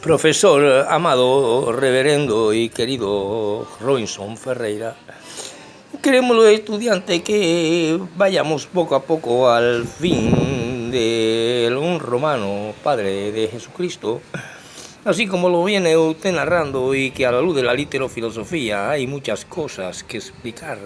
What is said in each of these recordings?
Profesor, amado, reverendo y querido Robinson Ferreira, queremos los estudiantes que vayamos poco a poco al fin de un romano, Padre de Jesucristo, así como lo viene usted narrando, y que a la luz de la literofilosofía hay muchas cosas que explicar.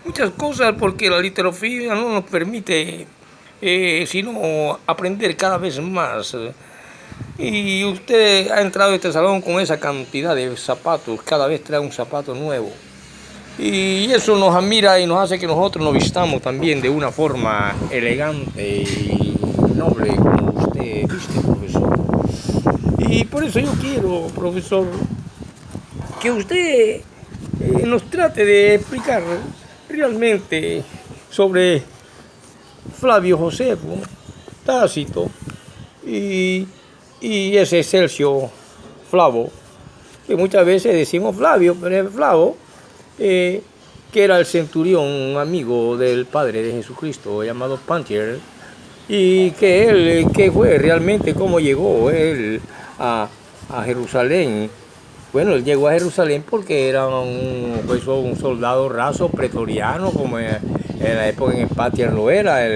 Muchas cosas, porque la literofilosofía no nos permite sino aprender cada vez más. Y usted ha entrado a este salón con esa cantidad de zapatos, cada vez trae un zapato nuevo. Y eso nos admira y nos hace que nosotros nos vistamos también de una forma elegante y noble, como usted viste, profesor. Y por eso yo quiero, profesor, que usted nos trate de explicar realmente sobre Flavio Josefo, Tácito y ese Celso Flavo, que muchas veces decimos Flavio, pero es Flavo, que era el centurión amigo del Padre de Jesucristo, llamado Pantier, y que él, que fue realmente cómo llegó él a Jerusalén. Bueno, él llegó a Jerusalén porque era un soldado raso pretoriano, como en la época en Pantier lo era,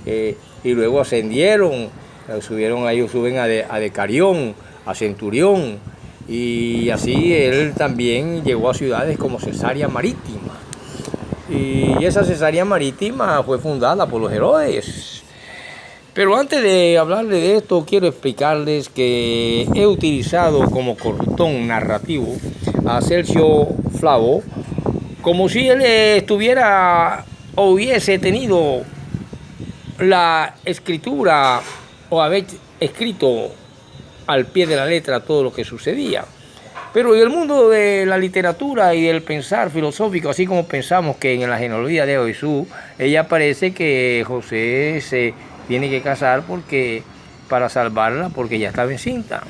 y luego ascendieron. Suben a Decarión, a Centurión, y así él también llegó a ciudades como Cesarea Marítima. Y esa Cesarea Marítima fue fundada por los Herodes. Pero antes de hablarles de esto, quiero explicarles que he utilizado como cortón narrativo a Celso Flavo, como si él estuviera o hubiese tenido la escritura o haber escrito al pie de la letra todo lo que sucedía. Pero en el mundo de la literatura y del pensar filosófico, así como pensamos que en la genealogía de Jesús, ella parece que José se tiene que casar para salvarla, porque ya estaba encinta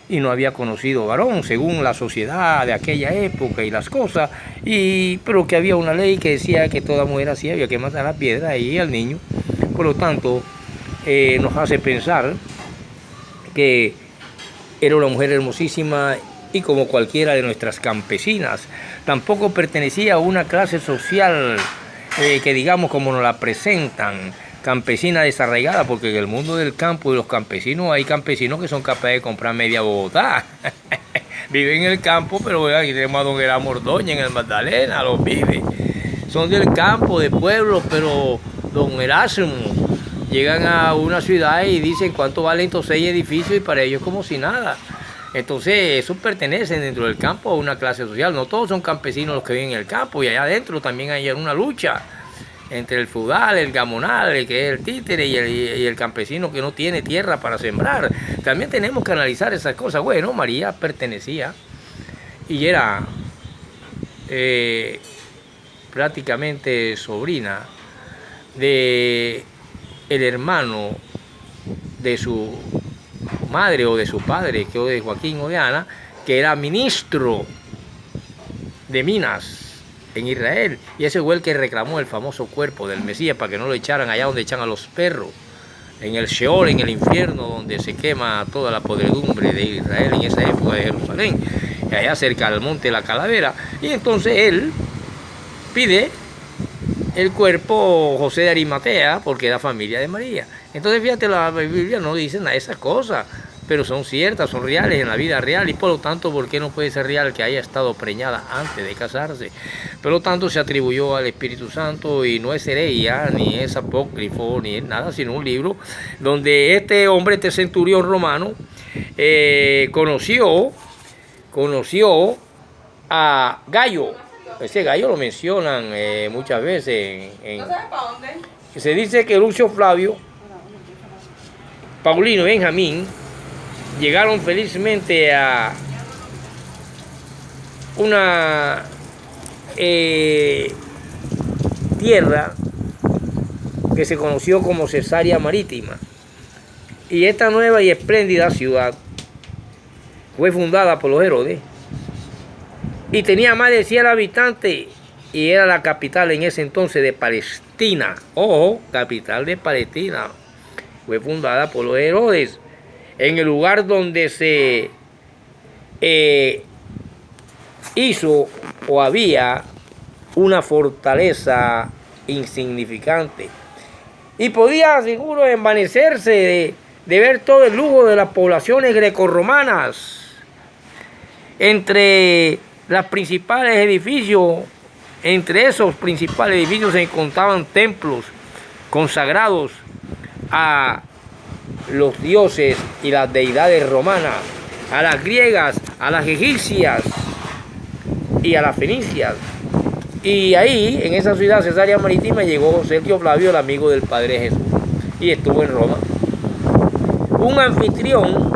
y no había conocido varón, según la sociedad de aquella época y las cosas, pero que había una ley que decía que toda mujer así había que matar a piedra y al niño. Por lo tanto, nos hace pensar que era una mujer hermosísima y como cualquiera de nuestras campesinas. Tampoco pertenecía a una clase social que digamos como nos la presentan, campesina desarraigada, porque en el mundo del campo y los campesinos hay campesinos que son capaces de comprar media Bogotá. Viven en el campo, pero aquí tenemos a don Gerardo Ordoña en el Magdalena, los vive. Son del campo, de pueblo, pero don Erasmo llegan a una ciudad y dicen cuánto valen estos 6 edificios, y para ellos como si nada. Entonces, eso pertenece dentro del campo a una clase social. No todos son campesinos los que viven en el campo, y allá adentro también hay una lucha entre el feudal, el gamonal, el que es el títere, y el campesino que no tiene tierra para sembrar. También tenemos que analizar esas cosas. Bueno, María pertenecía y era prácticamente sobrina de el hermano de su madre o de su padre, que es de Joaquín o de Ana, que era ministro de Minas en Israel, y ese fue el que reclamó el famoso cuerpo del Mesías para que no lo echaran allá donde echan a los perros, en el Sheol, en el infierno, donde se quema toda la podredumbre de Israel en esa época de Jerusalén, allá cerca del monte de la Calavera. Y entonces él pide el cuerpo José de Arimatea, porque era familia de María. Entonces fíjate, la Biblia no dice nada de esas cosas, pero son ciertas, son reales en la vida real, y por lo tanto, ¿por qué no puede ser real que haya estado preñada antes de casarse? Por lo tanto, se atribuyó al Espíritu Santo, y no es herejía, ni es apócrifo, ni es nada, sino un libro donde este hombre, este centurión romano, conoció a Gallo. Ese Gallo lo mencionan muchas veces. Se dice que Lucio Flavio, Paulino y Benjamín llegaron felizmente a una tierra que se conoció como Cesarea Marítima. Y esta nueva y espléndida ciudad fue fundada por los Herodes y tenía más de 100 habitantes, y era la capital en ese entonces de Palestina. Ojo, capital de Palestina. Fue fundada por los Herodes. en el lugar donde se hizo o había una fortaleza insignificante. Y podía, seguro, envanecerse de ver todo el lujo de las poblaciones grecorromanas. Entre los principales edificios, entre esos principales edificios se encontraban templos consagrados a los dioses y las deidades romanas, a las griegas, a las egipcias y a las fenicias. Y ahí, en esa ciudad Cesarea Marítima, llegó Sergio Flavio, el amigo del Padre Jesús, y estuvo en Roma. Un anfitrión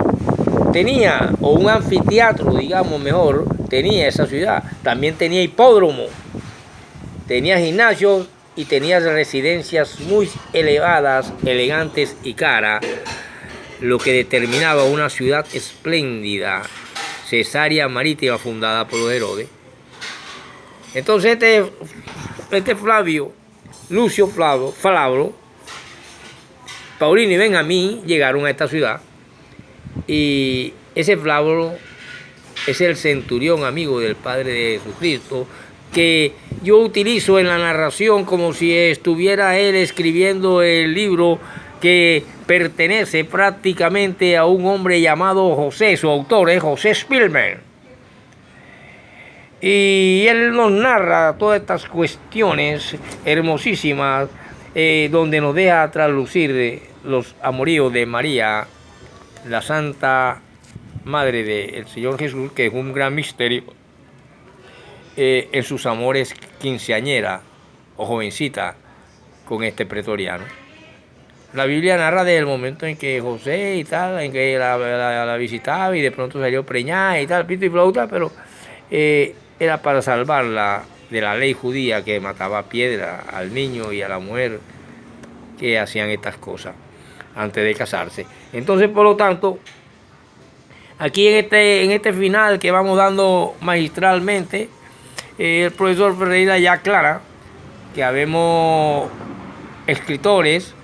tenía, o un anfiteatro, digamos mejor, tenía esa ciudad. También tenía hipódromo, tenía gimnasios y tenía residencias muy elevadas, elegantes y caras, lo que determinaba una ciudad espléndida, Cesarea Marítima, fundada por los Herodes. Entonces este Flavio, Lucio Flavio, Paulino y Benjamín llegaron a esta ciudad, y ese Flavio es el centurión amigo del Padre de Jesucristo, que yo utilizo en la narración como si estuviera él escribiendo el libro que pertenece prácticamente a un hombre llamado José. Su autor es José Spielberg. Y él nos narra todas estas cuestiones hermosísimas, donde nos deja traslucir los amoríos de María, la Santa Madre del Señor Jesús, que es un gran misterio, en sus amores quinceañera o jovencita con este pretoriano. La Biblia narra desde el momento en que José y tal, en que la visitaba y de pronto salió preñada y tal, pito y flauta, pero era para salvarla de la ley judía que mataba a piedra al niño y a la mujer que hacían estas cosas antes de casarse. Entonces, por lo tanto, aquí en este final que vamos dando magistralmente, el profesor Ferreira ya aclara que habemos escritores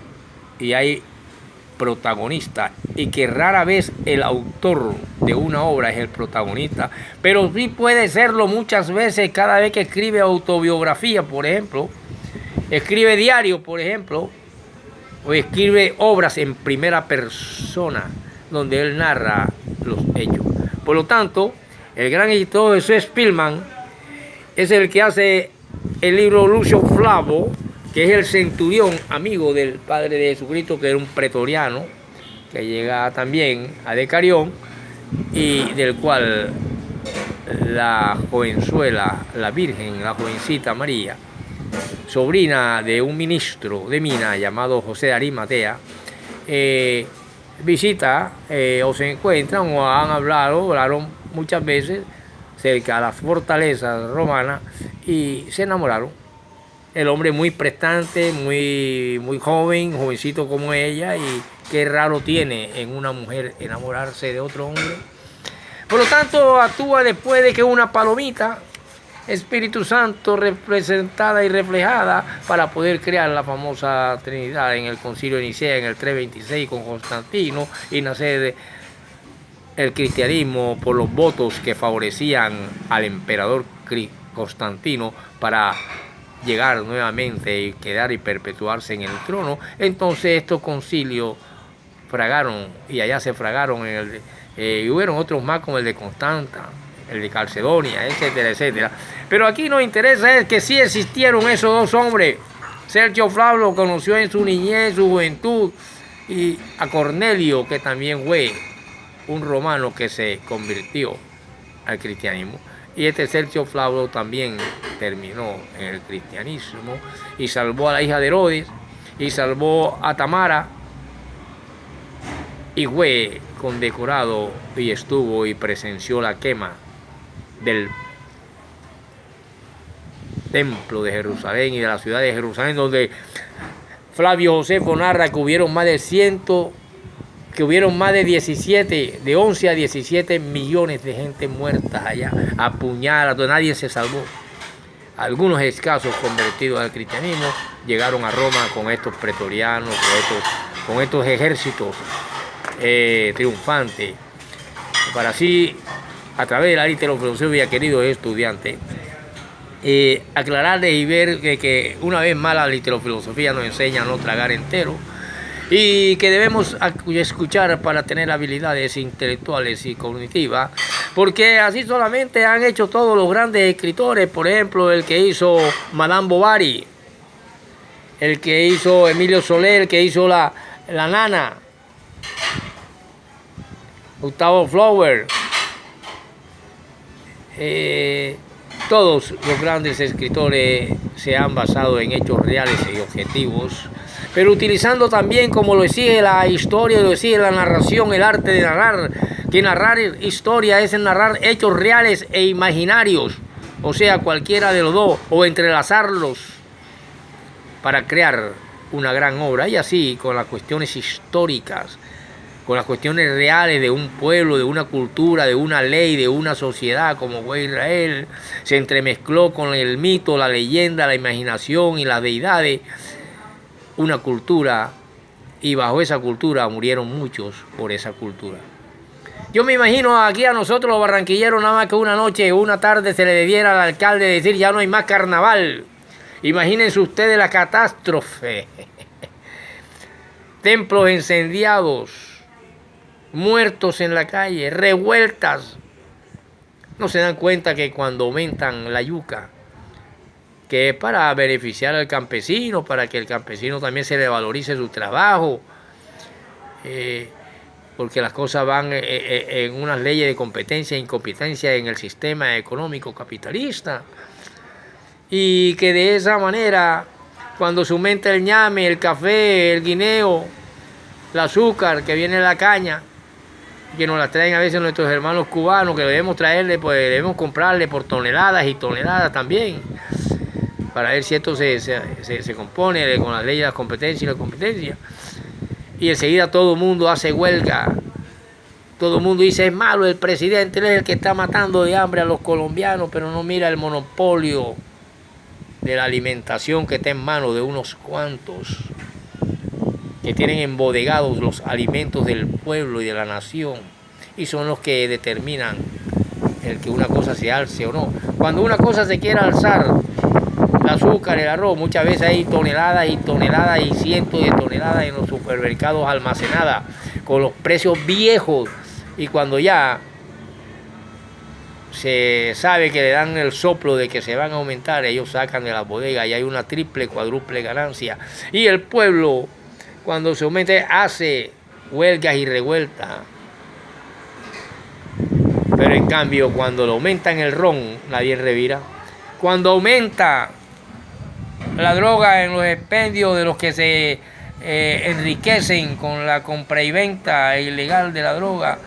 y hay protagonistas, y que rara vez el autor de una obra es el protagonista, pero sí puede serlo muchas veces cada vez que escribe autobiografía, por ejemplo, escribe diario, por ejemplo, o escribe obras en primera persona, donde él narra los hechos. Por lo tanto, el gran editor Jesús Spielman es el que hace el libro Lucio Flavio, que es el centurión amigo del Padre de Jesucristo, que era un pretoriano, que llega también a Decarión, y del cual la jovenzuela, la Virgen, la jovencita María, sobrina de un ministro de Minas llamado José de Arimatea, visita o se encuentran o hablaron muchas veces cerca de las fortalezas romanas y se enamoraron. El hombre muy prestante, muy jovencito como ella, y qué raro tiene en una mujer enamorarse de otro hombre. Por lo tanto, actúa después de que una palomita, Espíritu Santo representada y reflejada, para poder crear la famosa Trinidad en el Concilio de Nicea en el 326 con Constantino, y nacer el cristianismo por los votos que favorecían al emperador Constantino para llegar nuevamente y quedar y perpetuarse en el trono. Entonces estos concilios fragaron, y allá se fragaron y hubieron otros más como el de Constanta, el de Calcedonia, etcétera, etcétera. Pero aquí nos interesa es que sí existieron esos dos hombres. Sergio Flavio conoció en su niñez, su juventud, y a Cornelio, que también fue un romano que se convirtió al cristianismo. Y este Sergio Flavio también terminó en el cristianismo y salvó a la hija de Herodes y salvó a Tamara, y fue condecorado y estuvo y presenció la quema del templo de Jerusalén y de la ciudad de Jerusalén, donde Flavio Josefo narra que hubieron más de 17, de 11 a 17 millones de gente muertas allá, apuñaladas, nadie se salvó. Algunos escasos convertidos al cristianismo llegaron a Roma con estos pretorianos, con estos ejércitos triunfante, para así, a través de la literofilosofía, queridos estudiantes, aclararles y ver que una vez más la literofilosofía nos enseña a no tragar entero y que debemos escuchar para tener habilidades intelectuales y cognitivas, porque así solamente han hecho todos los grandes escritores. Por ejemplo, el que hizo Madame Bovary, el que hizo Emilio Soler, el que hizo la Nana, Gustavo Flaubert, todos los grandes escritores se han basado en hechos reales y objetivos, pero utilizando también, como lo exige la historia, lo exige la narración, el arte de narrar, que narrar historia es narrar hechos reales e imaginarios, o sea, cualquiera de los dos, o entrelazarlos para crear una gran obra, y así con las cuestiones históricas, con las cuestiones reales de un pueblo, de una cultura, de una ley, de una sociedad como fue Israel, se entremezcló con el mito, la leyenda, la imaginación y las deidades, una cultura, y bajo esa cultura murieron muchos por esa cultura. Yo me imagino aquí a nosotros los barranquilleros, nada más que una noche o una tarde se le debiera al alcalde decir ya no hay más carnaval. Imagínense ustedes la catástrofe. Templos incendiados, muertos en la calle, revueltas. No se dan cuenta que cuando aumentan la yuca, que es para beneficiar al campesino, para que el campesino también se le valorice su trabajo, porque las cosas van en unas leyes de competencia e incompetencia en el sistema económico capitalista, y que de esa manera, cuando se aumenta el ñame, el café, el guineo, el azúcar que viene de la caña, que nos la traen a veces nuestros hermanos cubanos, que debemos traerle, pues debemos comprarle por toneladas y toneladas también, para ver si esto se compone con las leyes de la competencia y la competencia. Y enseguida todo el mundo hace huelga, todo el mundo dice es malo el presidente, él es el que está matando de hambre a los colombianos, pero no mira el monopolio de la alimentación que está en manos de unos cuantos, que tienen embodegados los alimentos del pueblo y de la nación, y son los que determinan el que una cosa se alce o no. Cuando una cosa se quiere alzar, el azúcar, el arroz, muchas veces hay toneladas y toneladas y cientos de toneladas en los supermercados almacenadas con los precios viejos, y cuando ya se sabe que le dan el soplo de que se van a aumentar, ellos sacan de la bodega y hay una triple, cuádruple ganancia, y el pueblo, cuando se aumente, hace huelgas y revueltas. Pero en cambio, cuando le aumentan el ron, nadie revira. Cuando aumenta la droga en los expendios de los que se enriquecen con la compra y venta ilegal de la droga,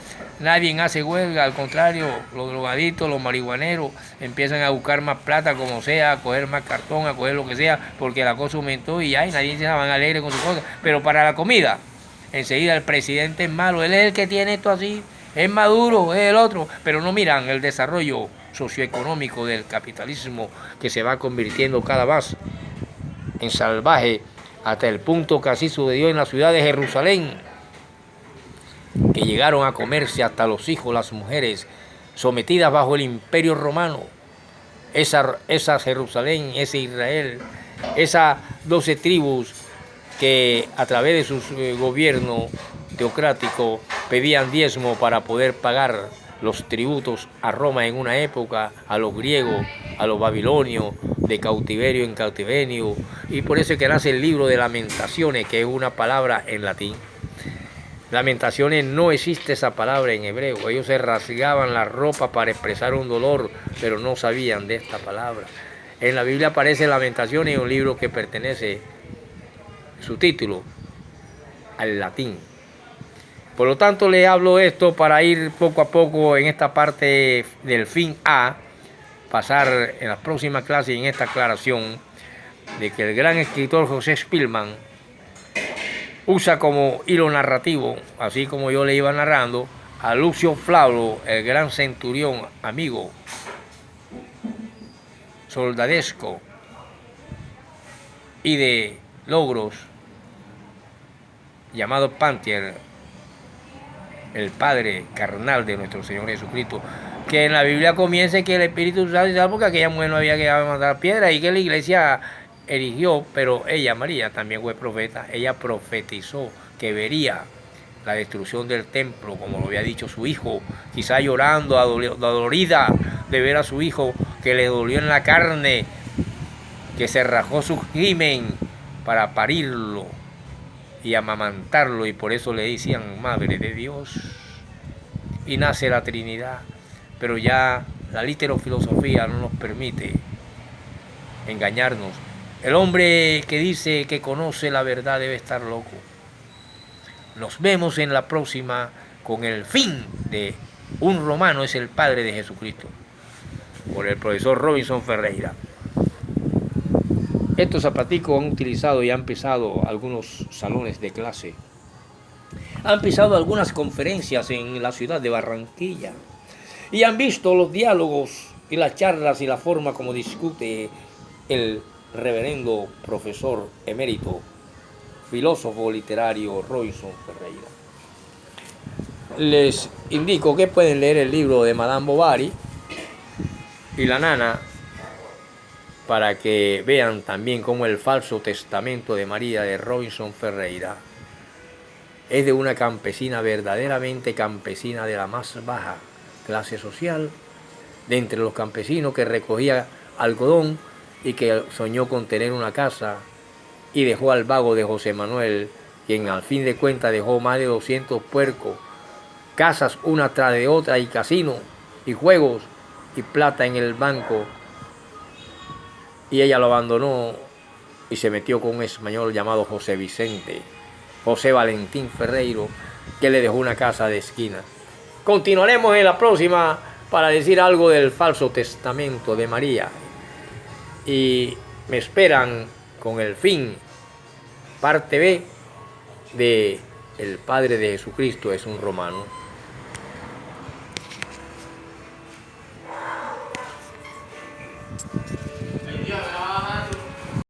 nadie hace huelga. Al contrario, los drogaditos, los marihuaneros empiezan a buscar más plata como sea, a coger más cartón, a coger lo que sea, porque la cosa aumentó y ay, nadie se van alegre con su cosa. Pero para la comida, enseguida el presidente es malo, él es el que tiene esto así, es Maduro, es el otro, pero no miran el desarrollo socioeconómico del capitalismo que se va convirtiendo cada vez en salvaje, hasta el punto que así sucedió en la ciudad de Jerusalén, que llegaron a comerse hasta los hijos, las mujeres, sometidas bajo el imperio romano. Esa Jerusalén, ese Israel, esas 12 tribus que a través de sus gobiernos teocráticos pedían diezmo para poder pagar los tributos a Roma en una época, a los griegos, a los babilonios, de cautiverio en cautiverio, y por eso es que nace el libro de Lamentaciones, que es una palabra en latín. Lamentaciones no existe esa palabra en hebreo. Ellos se rasgaban la ropa para expresar un dolor, pero no sabían de esta palabra. En la Biblia aparece Lamentaciones, un libro que pertenece, su título, al latín. Por lo tanto, le hablo esto para ir poco a poco en esta parte del fin A, pasar en las próximas clases en esta aclaración de que el gran escritor José Spillman usa como hilo narrativo, así como yo le iba narrando, a Lucio Flauro, el gran centurión, amigo, soldadesco y de logros, llamado Panther, el Padre carnal de nuestro Señor Jesucristo, que en la Biblia comienza que el Espíritu Santo, porque aquella mujer no había que mandar piedra y que la iglesia erigió, pero ella, María, también fue profeta. Ella profetizó que vería la destrucción del templo, como lo había dicho su hijo, quizá llorando, adolorida de ver a su hijo, que le dolió en la carne, que se rajó su gimen para parirlo y amamantarlo, y por eso le decían Madre de Dios. Y nace la Trinidad, pero ya la literofilosofía no nos permite engañarnos. El hombre que dice que conoce la verdad debe estar loco. Nos vemos en la próxima con el fin de un romano es el Padre de Jesucristo, por el profesor Robinson Ferreira. Estos zapaticos han utilizado y han pisado algunos salones de clase. Han pisado algunas conferencias en la ciudad de Barranquilla. Y han visto los diálogos y las charlas y la forma como discute el reverendo profesor emérito, filósofo literario Robinson Ferreira. Les indico que pueden leer el libro de Madame Bovary y la nana para que vean también cómo el falso testamento de María de Robinson Ferreira es de una campesina verdaderamente campesina de la más baja clase social, de entre los campesinos que recogía algodón y que soñó con tener una casa y dejó al vago de José Manuel, quien al fin de cuentas dejó más de 200 puercos, casas una tras de otra y casinos y juegos y plata en el banco, y ella lo abandonó y se metió con un español llamado José Vicente, José Valentín Ferreiro, que le dejó una casa de esquina. Continuaremos en la próxima para decir algo del falso testamento de María. Y me esperan con el fin, parte B, de El Padre de Jesucristo es un romano.